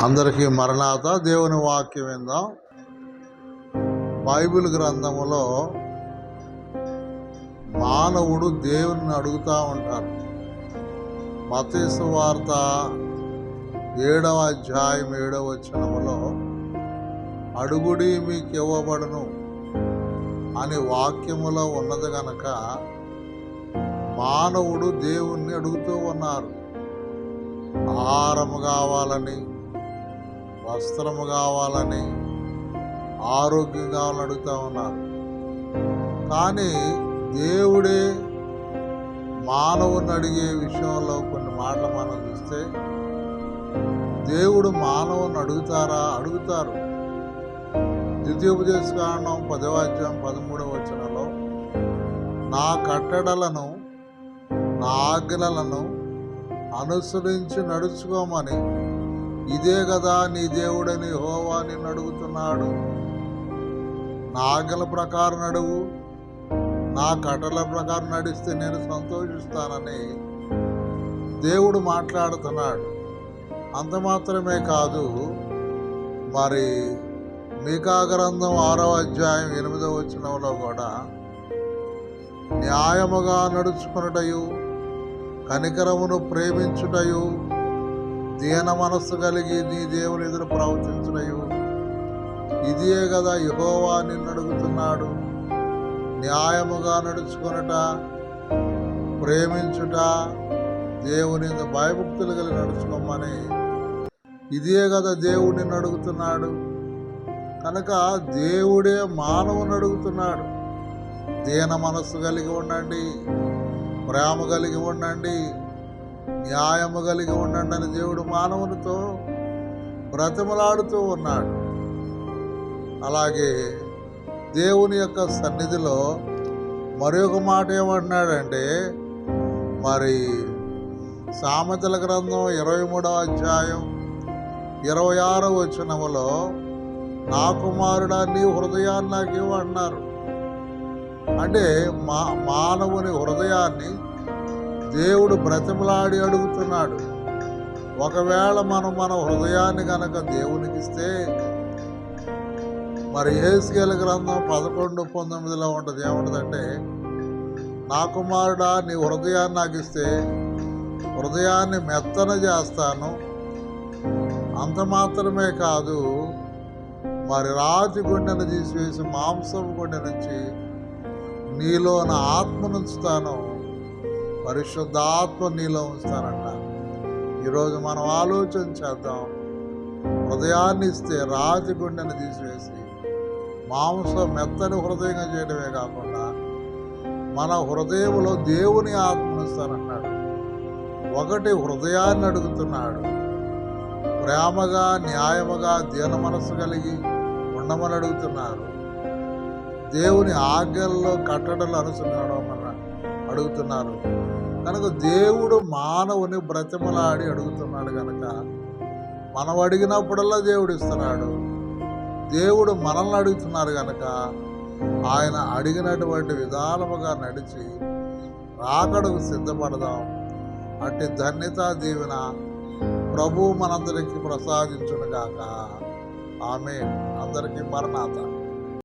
అందరికీ మరణాత. దేవుని వాక్యం విందాం. బైబిల్ గ్రంథములో మానవుడు దేవుని అడుగుతూ ఉంటారు. మత్తయి సువార్త 7వ అధ్యాయం 7వ వచనములో అడుగుడి మీకు ఇవ్వబడును అని వాక్యములో ఉన్నది గనక మానవుడు దేవుణ్ణి అడుగుతూ ఉన్నారు. ఆహారము కావాలని, వస్త్రము కావాలని, ఆరోగ్యం కావాలని అడుగుతూ ఉన్నారు. కానీ దేవుడే మానవుని అడిగే విషయంలో కొన్ని మాటలు మనం చూస్తే, దేవుడు మానవుని అడుగుతారు. ద్వితీయోపదేశకాండం 10వ అధ్యాయం 13వ వచనంలో, నా కట్టడలను నా ఆజ్ఞలను అనుసరించి నడుచుకోమని ఇదే కదా నీ దేవుడని యెహోవా నిన్ను అడుగుతున్నాడు. నా ఆజ్ఞల ప్రకారం నడువు, నా కట్టడల ప్రకారం నడిస్తే నేను సంతోషిస్తానని దేవుడు మాట్లాడుతున్నాడు. అంత మాత్రమే కాదు, మరి మీకా గ్రంథం 6వ అధ్యాయం 8వ వచనంలో కూడా న్యాయముగా నడుచుకొనుటయు, కనికరమును ప్రేమించుటయు, దీన మనస్సు కలిగి నీ దేవుని ఎదురు ప్రవర్తించుటయు ఇదే కదా యెహోవా నిన్ను అడుగుతున్నాడు. న్యాయముగా నడుచుకొనుట, ప్రేమించుట, దేవుని భయభక్తులు కలిగి నడుచుకోమని ఇదే కదా దేవుడు నిన్ను అడుగుతున్నాడు. కనుక దేవుడే మానవుని అడుగుతున్నాడు. దీన మనస్సు కలిగి ఉండండి, ప్రేమ కలిగి ఉండండి, న్యాయము కలిగి ఉండండి అని దేవుడు మానవునితో బ్రతిమలాడుతూ ఉన్నాడు. అలాగే దేవుని యొక్క సన్నిధిలో మరి ఒక మాట ఏమంటున్నాడంటే, మరి సామెతల గ్రంథం 23వ అధ్యాయం 26వ వచనములో, నా కుమారుడా నీ హృదయాన్ని నాకు ఇవ్వు అన్నారు. అంటే మానవుని హృదయాన్ని దేవుడు బ్రతిమలాడి అడుగుతున్నాడు. ఒకవేళ మన హృదయాన్ని కనుక దేవునికి ఇస్తే, మరి యెహెజ్కేలు గ్రంథం 11:19లో ఉంటుంది. ఏముంటుందంటే, నా కుమారుడా నీ హృదయాన్ని నాకు ఇస్తే హృదయాన్ని మెత్తన చేస్తాను. అంత మాత్రమే కాదు, మరి రాతి గుండెను తీసివేసి మాంసపు గుండె నుంచి నీలో నా ఆత్మను ఉంచుతాను, పరిశుద్ధాత్మ నీలో ఉంచుతానంట. ఈరోజు మనం ఆలోచన చేద్దాం. హృదయాన్ని ఇస్తే రాతి గుండెను తీసివేసి మాంసం మెత్తని హృదయంగా చేయడమే కాకుండా మన హృదయంలో దేవుని ఆత్మను ఇస్తానంటాడు. ఒకటి హృదయాన్ని అడుగుతున్నాడు. ప్రేమగా, న్యాయముగా, దీన మనస్సు కలిగి ఉండమని అడుగుతున్నారు. దేవుని ఆజ్ఞల్లో కట్టడలు అనుసరించడం అడుగుతున్నారు. కనుక దేవుడు మానవుని బ్రతిమలాడి అడుగుతున్నాడు. కనుక మనం అడిగినప్పుడల్లా దేవుడు ఇస్తున్నాడు. దేవుడు మనల్ని అడుగుతున్నారు కనుక ఆయన అడిగినటువంటి విధానముగా నడిచి రాకడకు సిద్ధపడదాం. అట్టి ధన్యత దీవెన ప్రభువు మనందరికీ ప్రసాదించును గాక. ఆమేన్. అందరికీ మరణాత.